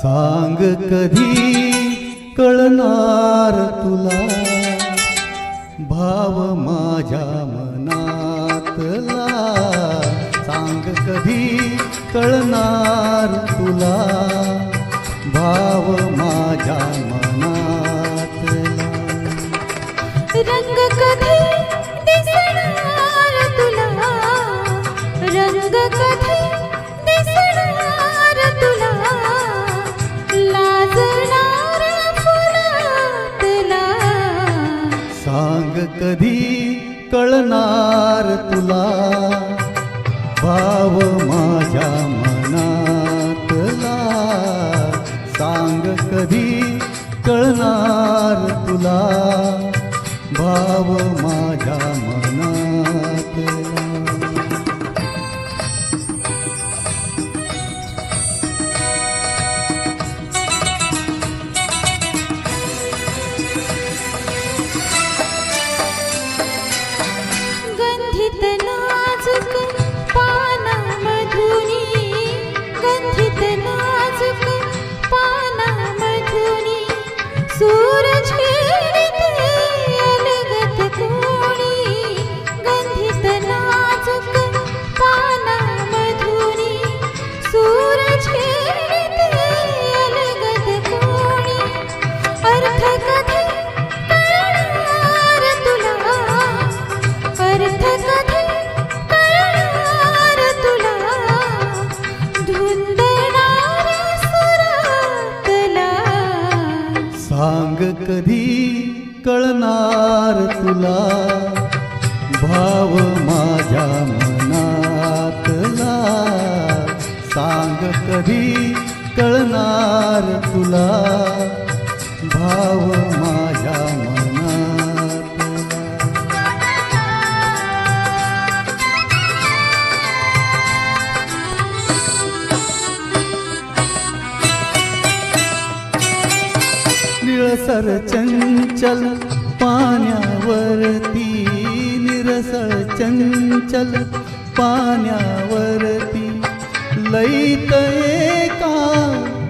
सांग कधी कळणार तुला भाव माझ्या मनातला. सांग कधी कळणार तुला भाव माझ्या मनातला. रंग कधी दिसणार तुला, रंग कधी दिसणार तुला, लाजणाऱ्या फुलातला. सांग कधी कळणार तुला भाव माझ्या मनातला. सांग कधी कळणार तुला भाव माझ्या मनातला. गंधित नाजुक पानामधुनी, गंधित नाजुक पानामधुनी, सूर छेडते अलगत कोणी. गंधित नाजुक पानामधुनी, सूर छेडते अलगत कोणी. अर्थ कधी कळणार तुला, अर्थ कधी कळणार तुला, धुंदणाऱ्या सुरातला. सांग कधी कळणार तुला भाव माझ्या मनातला. सांग कधी कळणार तुला भाव माझ्या मनातला. निळसर चंचल पाण्यावरती, निरसळ चंचल पाण्यावरती, लईत एका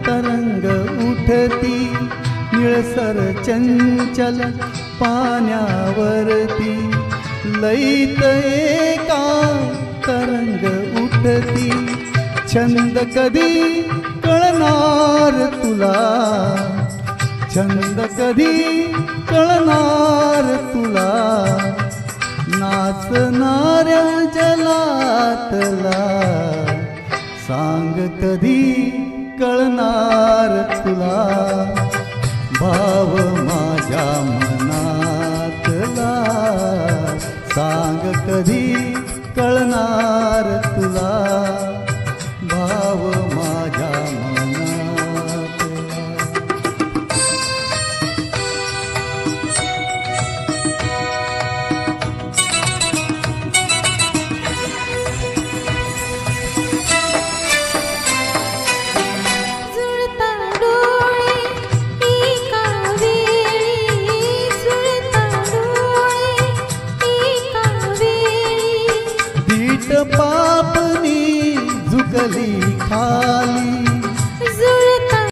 तरंग उठती. निळसर चंचल पाण्यावरती, लईत एका तरंग उठती. छंद कधी कळणार तुला, छंद कधी कळणार तुला, नाचणाऱ्या जलातला. सांग कधी कळणार तुला भाव माझ्या मनातला. सांग कधी कळणार तुला